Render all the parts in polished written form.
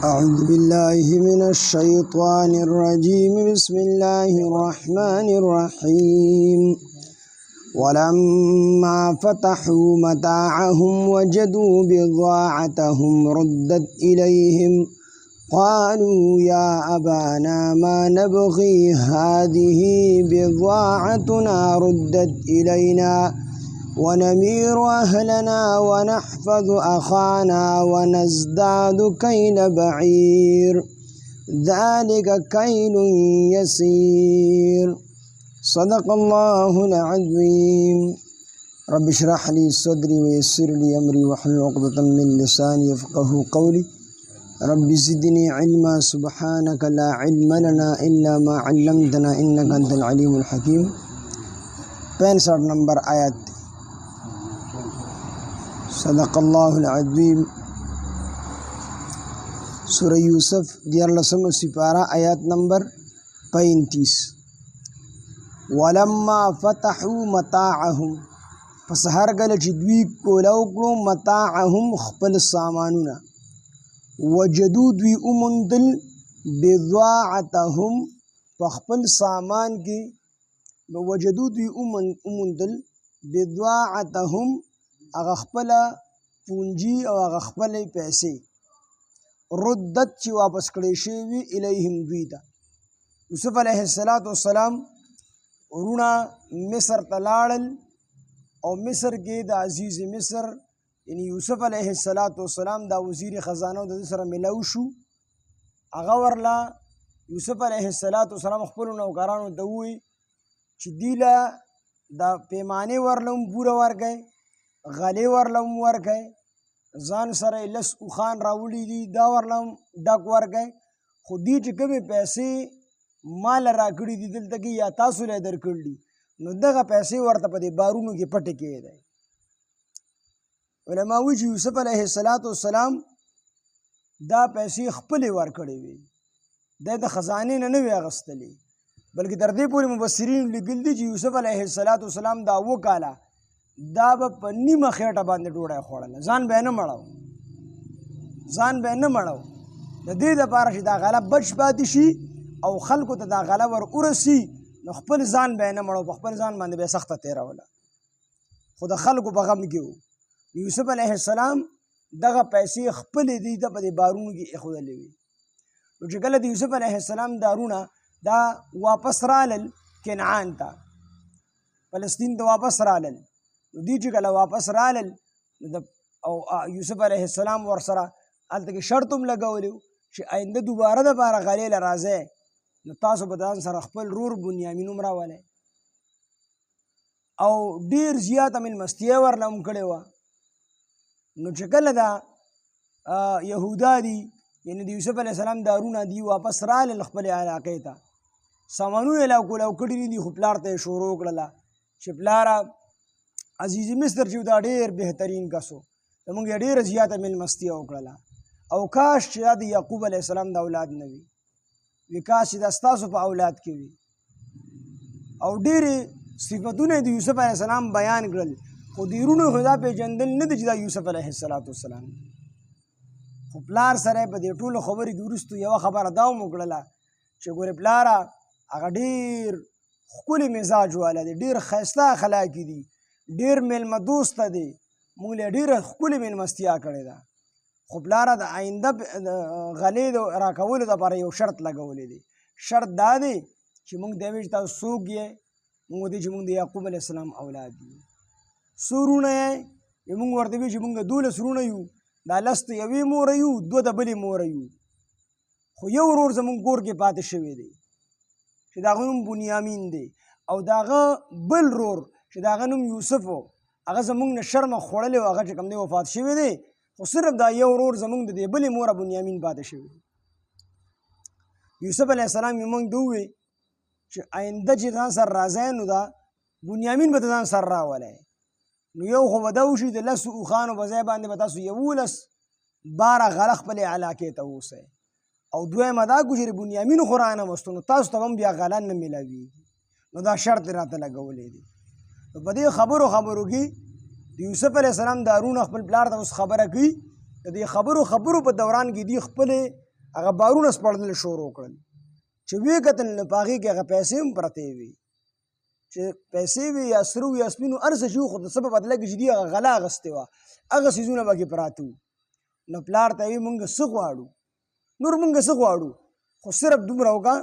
أعوذ بالله من الشيطان الرجيم بسم الله الرحمن الرحيم ولما فتحوا متاعهم وجدوا بضاعتهم ردت إليهم قالوا يا أبانا ما نبغي هذه بضاعتنا ردت إلينا ونمير أهلنا ونحفظ أخانا ونزداد كيل بعير ذلك كيل يسير صدق الله العظيم رب اشرح لي صدري ويسر لي أمري واحلل عقدة من لساني يفقهوا قولي رب زدني علما سبحانك لا علم لنا إلا ما علمتنا إنك أنت العليم الحكيم 65 نمبر آیت صدق اللہ العظیم سورہ یوسف 11 سپارہ آیات نمبر 35 ولما فتحوا متاعهم پس هرگل چې دوی کولاو کړو متاعهم خپل سامانونه وجدو دوی اومندل بضاعتهم په خپل سامان کې وجدو دوی اومندل بضاعتهم اغه خپل پونجي او اغه خپل پیسې ردت چې واپس کړي شوی الیهم دوی ته یوسف علیه السلام ورونه مصر ته لاړل او مصر کې د عزیز مصر یعنی یوسف علیه السلام دا وزیر خزانه د سره ملاو شو هغه ورلا یوسف علیه السلام خپل نوکرانو ته وی چې دیله دا پیمانه ورلم پوره ورګي غلی ورلم ورګي ځان سره لس خان راوړي دي دا ورلم ډک ورګي خو دې چې کومې پیسې مال راکړي دي دلته کې یا تاسو له درکړي نو دغه پیسې ورته په دې بارونو کې پټ کېدای علماء وی چې یوسف علیه السلام دا پیسې خپل ورکړي وي د خزانه نه وی اغستلې بلکې تر دې پورې مفسرین لیکل دي چې یوسف علیه السلام دا وکاله دا په نیمه خېټه باندې ډوډۍ خوړله ځان به نه مړاو د دې لپاره چې دا غله بچ پاتې شي او خلکو ته دا غله ور ورسي نو خپل ځان به نه مړاو په خپل ځان باندې به سخته تېروله خو د خلکو په غم کې و یوسف علیه السلام دغه پیسې خپلې دي ته په دې بارونو کې ایښودلې وي نو چې کله د یوسف علیه السلام دارونه دا واپس رالل کنعان ته فلسطین ته واپس رالل نو دی چې کله واپس رالل او یوسف علیه السلام ورسره هلته کې شرط هم لګولی چې آینده دوباره دپاره غلې له راځئ نو تاسو به ځان سره خپل رور بنیامین هم راولئ او ډېر زیاته مېلمستیا ورله هم کړې وه نو چې کله دا یهودا دي یعنې د یوسف علیه السلام دارونه دي واپس رالل خپلې علاقې ته سامانونه یې لو کړي دي خو پلار ته یې شروع کړله چې پلاره عزیز مصر چې دا ډېر بهترین کس و زموږ یې ډېره زیاته مېلمستیا وکړله او کاش چې دا د یعقوب علیه السلام د اولاد نه وي کاش چې دا ستاسو په اولاد کې وي او ډېرې صفتونه د یوسف علیه السلام بیان کړل خو د وروڼو خو دا پېژندل نه دي چې دا یوسف علیه السلام خو پلار سره په دې ټولو خبرې کې وروستو یوه خبره دا هم وکړله چې ګورې پلاره هغه ډېر ښکلي مزاج والا دی ډېر ښایسته اخلاقي دي ډېر میلمه دوسته دی موږ له ډېره ښکلې مېلمستیا کړې ده خو پلاره د آینده غلې د راکولو دپاره یو شرط لګولی دی شرط دا دی چې موږ دی وایي چې تاسو څوک یې موږ وایي چې موږ د یعقوب علیه السلام اولاد یو څو وروڼه یې موږ ورته وایو چې موږ 12 وروڼه یو دا 10 د یوې موره یو 2 د بلې موره یو خو یو ورور زموږ کور کې پاتې شوی دی چې د هغه نوم بنیامین دی او د هغه بل ورور چې د هغه نوم یوسف و هغه زموږ نه شرمه خوړلی و هغه چې کوم دی وفات شوی دی خو صرف دا یو ورور زموږ د دې بلې موره بنیامین پاتې شوی یوسف علیه السلام یې موږ ته ووی چې آینده چې ځان سره راځئ نو دا بنیامین به ځان سره راولئ نو یو خو به دا وشي د 10 اوښانو په ځای باندې به تاسو 11 غله خپلې علاقې ته ووسئ او دویمه دا کړو چې بنیامین خو رانهمستو نو تاسو ته هم بیا غله نه میلاویږي نو دا شرط یې راته لګولی دی نو په دې خبرو کې د یوسف علیه السلام دارونه خپل پلار ته اوس خبره کوي د دې خبرو په دوران کې دی خپل هغه بارونه سپړدل شروع کړل چې ویې کتل نو په هغې کې هغه پیسې هم پرتې وي چې پیسې وي یا سره وي یا سپین هر څه چې وو خو د څه په بدله کې چې دوی هغه غله اخیستې وه هغه څیزونه پکې پراته وو نو پلار ته یې وي مونږ څه غواړو نور مونږ څه غواړو خو صرف دومره وکړه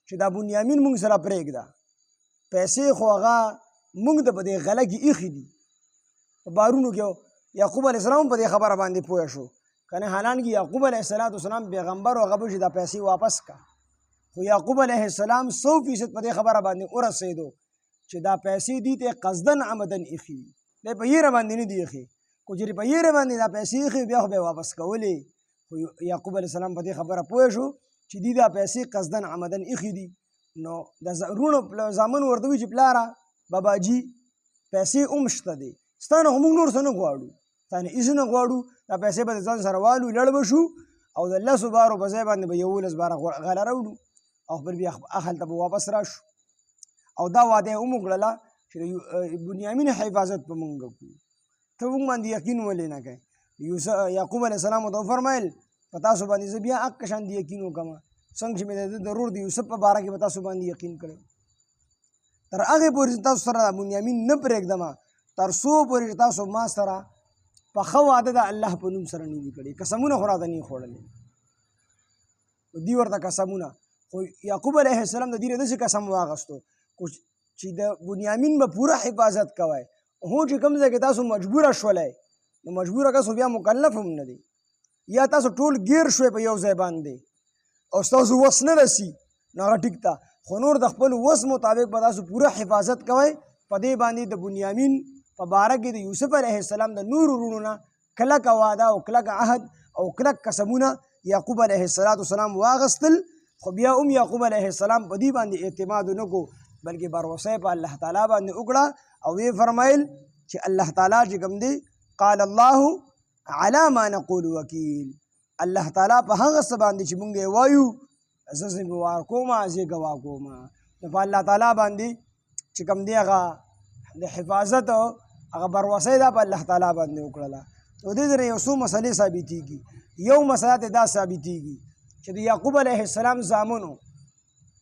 چې دا بنیامین مونږ سره پرېږده پیسې خو هغه مونږ ته په دې غله کې ایښي دي په بارونو کې یعقوب علیه السلام په دې خبره باندې پوه شو که نه حالانکه یعقوب علیه السلام پیغمبر و هغه به چې دا پیسې واپس کا خو یعقوب علیه السلام 100% په دې خبره باندې ورسېدو چې دا پیسې دي ته قصدن عمدن ایښي دی په یېره باندې نه دي ایښي خو چې په یېره باندې دا پیسې ایښي بیا خو به یې واپس کولې خو یعقوب علیه السلام په دې خبره پوه شو چې دي دا پیسې قصدن عمدن ایښي دي نو د وروڼو زامنو ورته وایي چې پلاره باباجي پیسې هم شته دی ستا نه خو موږ نور څه نه غواړو ستا نه هېڅ نه غواړو دا پیسې به د ځان سره والو لړ به شو او د 10 بارو په ځای باندې به 11 باره غله راوړو او خپل بیا هلته به واپس راشو او دا وعده یې هم وکړله چې د بنیامین حفاظت به مونږ کړو ته موږ باندې یقین ولې نه کوې یعقوب علیه السلام ورته وفرمیل په تاسو باندې زه بیا هغه شان د یقین وکړم څنګه چې مې د ضرور د یوسف په باره کې به تاسو باندې یقین کړی تر هغې پورې چې تاسو سره بنیامین نه پرېږدم تر څو پورې چې تاسو ما سره په ښه وعده د الله په نوم سره نه دي کړي قسمونه خو راته نه خوړلې دي ورته قسمونه خو یعقوب علیه السلام د دې نه داسې قسم واخیستو چې د بنیامین به پوره حفاظت کوئ هو چې کوم ځای کې تاسو مجبوره شولئ نو مجبوره کس بیا مکلف هم نه دی یا تاسو ټول ګیر شوئ په یو ځای باندې او ستاسو وس نه رسي نو هغه ټیک ته خو نور د خپل وس مطابق به تاسو پوره حفاظت کوئ په دې باندې د بنیامین په باره کې د یوسف علیه السلام د نور وروڼو نه کلکه وعده او کلک عهد او کلک قسمونه یعقوب علیه السلام واغستل خو بیا هم یعقوب علیه السلام په دې باندې اعتماد ونه کو بلکې بروسه په الله تعالی باندې وکړه او وی فرمایل چې الله تعالی چې کوم دی قال الله على ما نقول وکیل الله تعالی په هغه څه باندې چې مونږ یې وایو زه ذمہوار کوم زه ګواه کوم نو په الله تعالی باندې چې کوم دی هغه د حفاظت هغه بروسه دا په الله تعالی باندې وکړله نو دې ځای یو څو مسلې ثابتېږي یو مسله دا ثابتېږي چې د یعقوب علیه السلام زامنو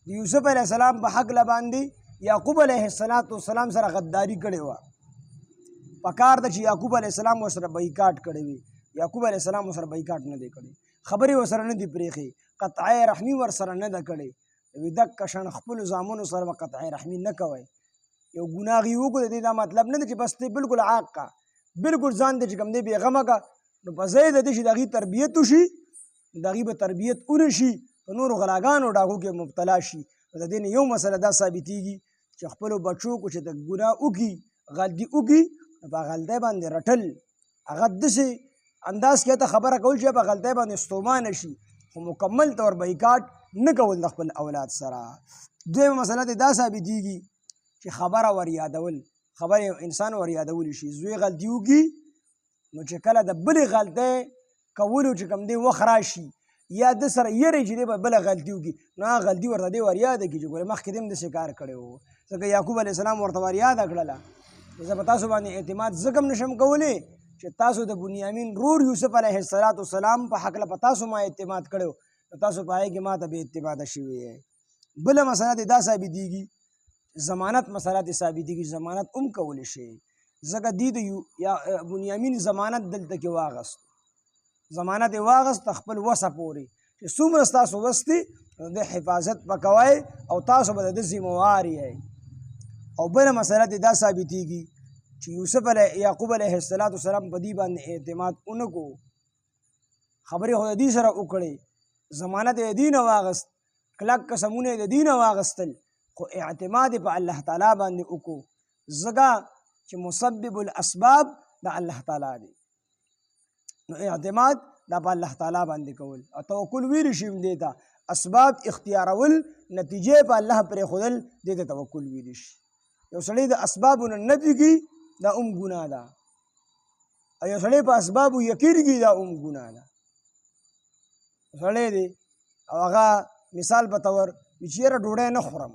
د یوسف علیه السلام په حق باندې یعقوب علیه السلام سره غداري کړې وه پکار ده چې یعقوب علیه السلام ورسره بایکاټ کړی وي یعقوب علیه السلام ورسره بایکاټ نه دی کړی خبرې ورسره نه دي پرېښې قطعه رحمي ورسره نه ده کړې دقه شان خپلو زامنو سره به قطعه رحمي نه کوئ یو ګناه غي وکړو د دې دا مطلب نه دی چې بس ته بالکل عاق کا بالکل ځان دې چې کوم دی بېغمه کا نو په ځای د دې چې د هغې تربیت وشي د هغې به تربیت ونه شي په نورو غلاګانو ډاکو کې مبتلا شي د دې نه یو مسله دا ثابتېږي چې خپلو بچو کو چې د ګناه وکړي غلطي وکړي نو په غلطۍ باندې رټل هغه داسې انداز کې ته خبره کول چې په غلطۍ باندې ستومانه شي خو مکمل طور بایکاټ نه کول د خپل اولاد سره دویمه مسله دې دا ثابتېږي چې خبره ور یادول خبره انسان ور یادولی شي زوی غلطي وکړي نو چې کله د بلې غلطۍ کولو چې کوم دی وخت راشي یا د سره یری چې دی به بله غلطي وکړي نو هغه غلطي ورته دی ور یاده کړي چې ګورې مخکې دې هم داسې کار کړی و ځکه یعقوب علیه السلام ورته ور یاده کړله زه په تاسو باندې اعتماد ځکه هم نشم کولی چې تاسو د بنیامین رور یوسف علیه السلام په هکله په تاسو ما اعتماد کړی نو تاسو په هغې کې ما ته بې اعتماده شوي یې بله مسله دې دا ثابتېږي ضمانت مسله دې ثابتېږي ضمانت هم کولی شي ځکه دې د بنیامین ضمانت دلته کې واغست ضمانت یې واغست خپل وسه پورې چې څومره ستاسو وس دی د حفاظت به کوئ او تاسو به د ده ذمهوار یئ او بله مسله دې دا ثابتېږي چې یعقوب علیه السلام په دې باندې اعتماد ونه کو خبرې خو د دې سره وکړې ضمانت یې د دې نه واغست کلک قسمونه یې د دې نه واغستل خو اعتماد په الله تعالی باندې وکړو ځکه چې مسبب الاسباب د الله تعالی دی نو اعتماد دا په الله تعالی باندې کول او توکل ویلی شي هم دې ته اسباب اختیارول نتیجې په الله پرېښودل دې ته توکل ویلی شي یو سړی د اسبابو نه نفي کړي دا هم ګناه ده او یو سړی په اسبابو یقین کړي دا هم ګناه ده سړی دی او هغه مثال په طور وي چې یاره ډوډۍ نه خورم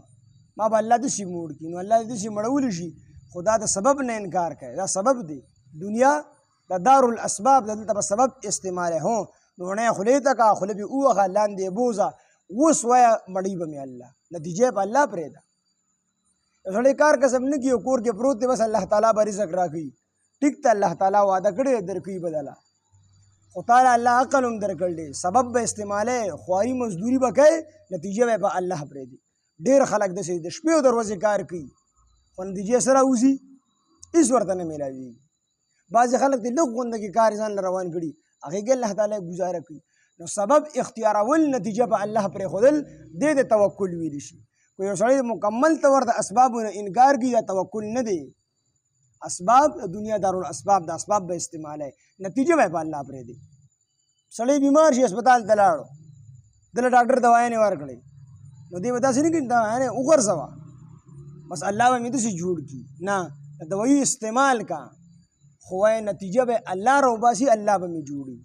ما به الله داسې موړ کړي نو الله داسې مړولی شي خو دا د سبب نه انکار کوي دا سبب دی دنیا د دارالاسباب دلته به سبب استعمال هو لوڼۍ خولې ته کا خوله پې ووهه لاندې بوځه اوس وایه مړی به مې الله نتیجه په الله پرېږده یو سړی کار کسب نه کي کور کې پروت دی بس الله تعالی به رزق راکوي ټیک ته الله تعالی وعده کړی درکوي بدله خو تعالی الله عقل هم درکړ دی سبب به استعمالوي خواري مزدوري به کوې نتیجه به په الله پرېږدي ډېر خلک داسې د شپې او د ورځې کار کوي خو نتیجې سره راوځي هېڅ ورته نه میلاوېږي بعضې خلک د لږ غونده کې کار ځان له روان کړي هغې کې الله تعالی ګزاره کوي نو سبب اختیارول نتیجه په الله پرېښودل دې د توکل ویلی شي که یو سړی مکمل طور د اسبابو نه انکار کړي دا توکل نه دی اسباب دنیا دارالاسباب د اسباب به استعمالی نتیجه به په الله پرېږدي سړی بیمار شي هسپتال ته لاړو دله ډاکټر دوايانې ورکړئ نو دې به داسې نه کړي دوايانې وغورځوه بس الله به مې داسې جوړ کړي نه د دوایي استعمال کا خو وایي نتیجه به الله راوباسي الله به مې جوړي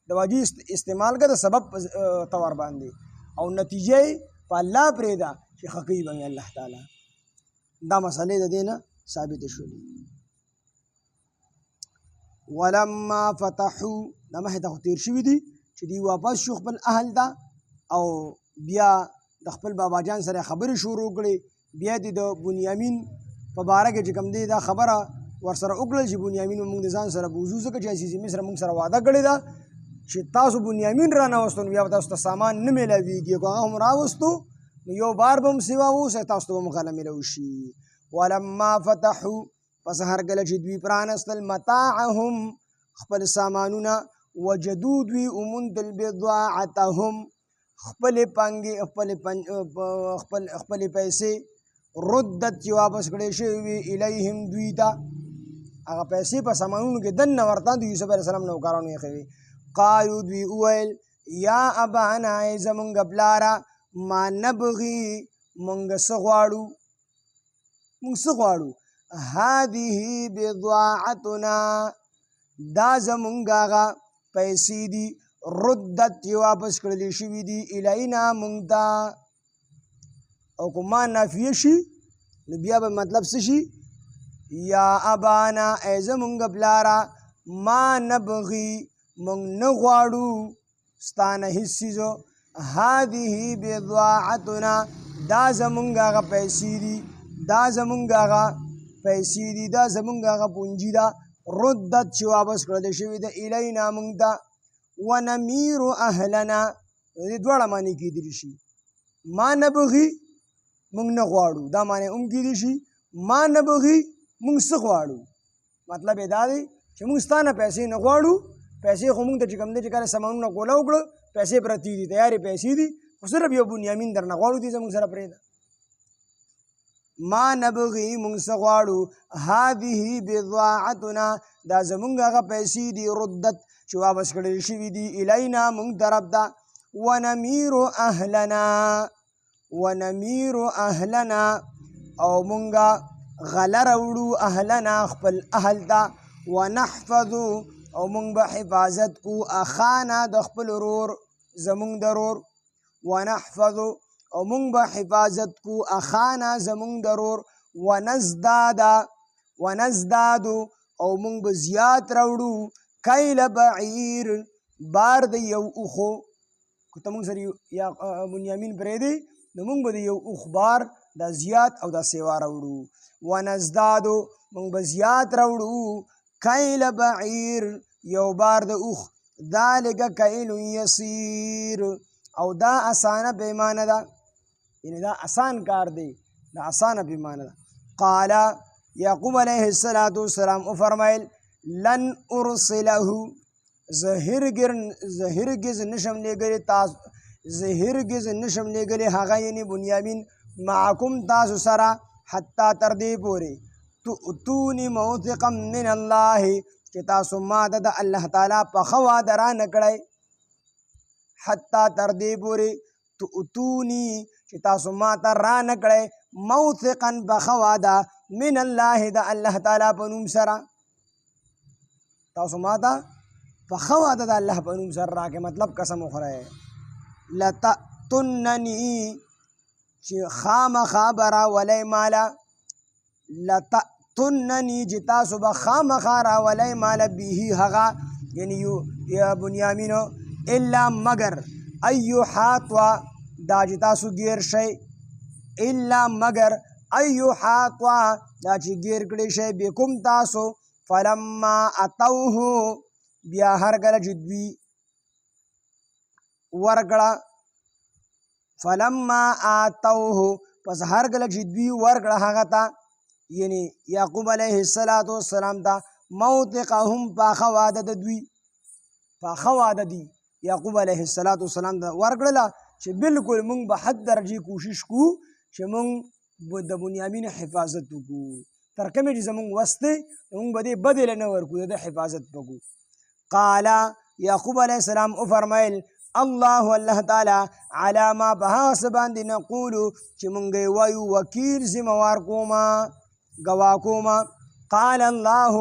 دواجی استعمال کا د سبب طور باندې او نتیجه په الله پرېږده چې ښه کوي به مې الله تعالی دا مسئلې د دې نه ثابتې شولې ولما فتحو دا مخې ته خو تېر شوي دي چې دوی واپس شو خپل اهل ته او بیا د خپل بابا جان سره خبرې شروع کړې بیا دې د بنیامین په باره کې چې کوم دی دا خبره ورسره وکړل چې بنیامین به مونږ د ځان سره بوځو ځکه چې عزیز مصر مونږ سره وعده کړې ده چې تاسو بنیامین را نه وستو نو بیا به تاسو ته سامان نه میلاویږي که هغه هم راوستو نو یو بار به هم سوا ووسئ تاسو ته به هم غله میلاو شي ولما فتحو پس هر کله چې دوی پرانستل متاعهم خپل سامانونه وجدو دوی اوموندل بضاعتهم خپلې پانګې خپلې پیسې ردت چې واپس کړې شوې وي الیهم دوی ته هغه پیسې په سامانونو کې دننه ورته د یوسف علیه السلام نوکرانو یې ښوې قالو دوی وویل یا ابانا ای زمونږ پلاره ما نبغي مونږ څه غواړو هذه بضاعتنا دا زمونږ هغه پیسې دي ردت چې واپس کړلی شوي دي الینا مونږ ته او که ما نافیه شي نو بیا به مطلب څه شي یا ابانا ای زمونږ پلاره ما نبغي مونږ نه غواړو ستا نه هېڅ څیزو هذه بضاعتنا دا زمونږ هغه پیسې دي دا زمونږ هغه پونجي ده ردت چې واپس کړلی شوي ده الینا مونږ ته ونمیر اهلنا دې دواړه معنی کېدلی شي ما نبغي مونږ نه غواړو دا معنی هم کېدی شي ما نبغي مونږ څه غواړو مطلب یې دا دی چې مونږ ستا نه پیسې نه غواړو پیسې خو مونږ ته چې کوم دی چې کله سامانونه کوله وکړه پیسې پرتې دي تیارې پیسې دي خو صرف یو بنیامین در نه غواړو دي زمونږ سره پرېږده ما نبغي مونږ څه غواړو هذه بضاعتنا دا زمونږ هغه پیسې دي ردت چې واپس کړل شوي دي الینا مونږ طرف ته ونمیر اهلنا او مونږه غله راوړو اهلنا خپل اهل ته ونحفظو او مونږ به حفاظت کو اخانا د خپل ورور زمونږ د ورور ونحفظو او مونږ به حفاظت کو اخانا زمونږ د ورور ونزدادو او مونږ به زیات راوړو کیل بعیر بار د یو اوښو که ته مونږ سره یا بنیامین پرېږدې نو مونږ به د یو اوښ بار دا زیات او دا سیوا راوړو ونزدادو مونږ به زیات راوړو کیل بعیر یو بار د اوښ ذلک کیل یسیر او دا اسانه پیمانه ده یعنی دا آسان کار دی دا آسانه پیمانه ده قال یعقوب علیه السلام فرمایل لن ارسله زه هرگز نشم لېږلی هغه یعنې بنیامین معکم تاسو سره حتی تر دې پورې تؤتوني موثقا من الله چې تاسو ما ته د الله تعالی په ښه وعده را نه کړی حتی تر دې پورې تؤتوني چې تاسو ما ته را نه کړی موثقا په ښه وعده من الله د الله تعالی په نوم سره تاسو ما ته په ښه وعده د الله په نوم سره راکړئ مطلب قسم وخورئ لتأتونني چې خامخا به راولئ ماله لتأتونني چې تاسو به خامخا راولئ ماله به هغه یعنی یا بنیامینو الا مگر ایو حاتوا دا چې تاسو ګیر شئ الا مگر ایو حاتوا دا چې ګیر کړی شئ بکم تاسو فلما اتوه بیا هر کله چې دوی ورکړه فلما آتوه پس هر کله چې دوی ورکړه هغه ته یعنی یعقوب علیه السلام ته موثقهم پاخه واده د دوی پاخه واده دی یعقوب علیه السلام ته ورکړله چې بالکل موږ به حد درجې کوشش کوو چې موږ د بنیامین حفاظت وکړو تر کومې چې زموږ وس دی موږ به دې بدې له نه ورکړو د حفاظت وکړو قال یعقوب علیه السلام وفرمایل الله الله تعالی علی ما په هغه څه باندې نقولو چې موږ یې وایو وکیل ذمهوار کومه ګواه کومه قال الله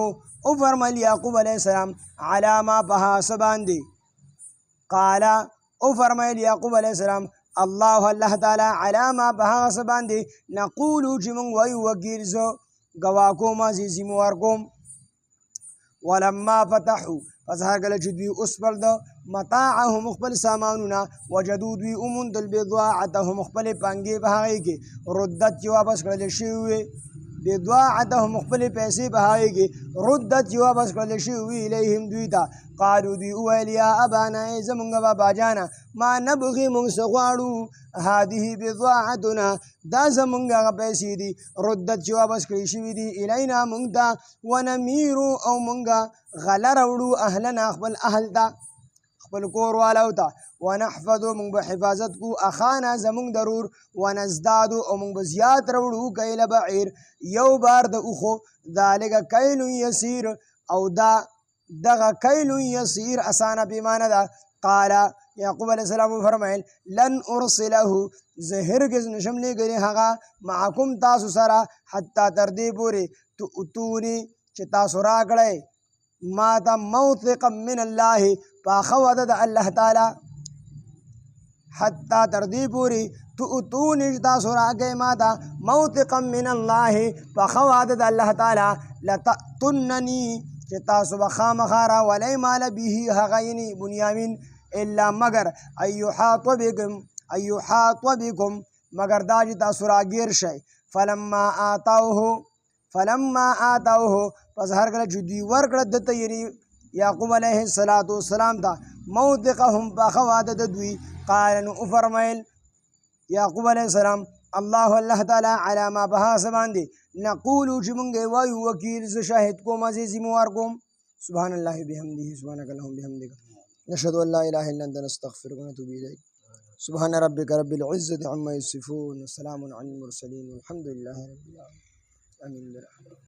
وفرمایل یعقوب علیه السلام علی ما په هغه څه باندې قال وفرمایل یعقوب علیه السلام الله الله تعالی علی ما په هغه څه باندې نقولو چې موږ وایو وکیل زه ګواه کومه زه ذمهوار کوم ولما فتحوا پس هر کله چې دوی اوسپړ د متاعهم خپل سامانونه وجدو دوی وموندل بضاعتهم خپل پانګې په هغې کې ردت چې واپس کړل شوي وې بضاعتهم خپل پیسې په هغې کې ردت چې واپس کړل شوي وي الیهم دوی ته قالو دوی وویل یا ابانا ای زمونږ بابا جانه ما نبغي موږ څه غواړو هذه بضاعتنا دا زمونږ هغه پیسې دي ردت چې واپس کړی شوي دي الینا موږ ته ونمیرو او موږ غله راوړو اهلنا خپل اهل ته خپل کور والو ته ونحفظو موږ به حفاظت کو اخانا زمونږ ضرور ونزدادو او موږ به زیات راوړو کیل بعیر یو بار د اوخو ذلک کیل یسیر او دا دغه کیل یسیر اسانه پیمانه ده قال یعقوب علیه السلام فرمایل لن ارسله زه هرګز نشم لیږلی هغه معکم تاسو سره حتی تر دې پورې تؤتوني چې تاسو راکړئ ما ته موثقا من الله پاخه وعده د الله تعالی حتی تر دې پورې تؤتوني چې تاسو راکړئ ما ته موثقا من الله پاخه وعده د الله تعالی لتأتونني چې تاسو به خامخا راولئ مال به هغه یعنې بنیامین الا مگر ایحاط بکم مگر دا چې تاسو راګیر شئ فلما آتوه پس هر کله چې دوی ورکړه دته یعنې یعقوب علیه السلام ته موثقهم پاخه واده د دوی قال نو وفرمیل یعقوب علیه السلام الله الله تعالی علی ما په هغه څه باندې نقولو چې موږ یې وایو وکیل زه شاهد کوم زه ذمهوار کوم سبحان الله بحمده سبحانك اللهم بحمدك نشهد ان لا اله الا انت نستغفرك ونتوب اليك سبحان ربك رب العزة عما يصفون وسلام على المرسلين والحمد لله رب العالمين آمين برحمتك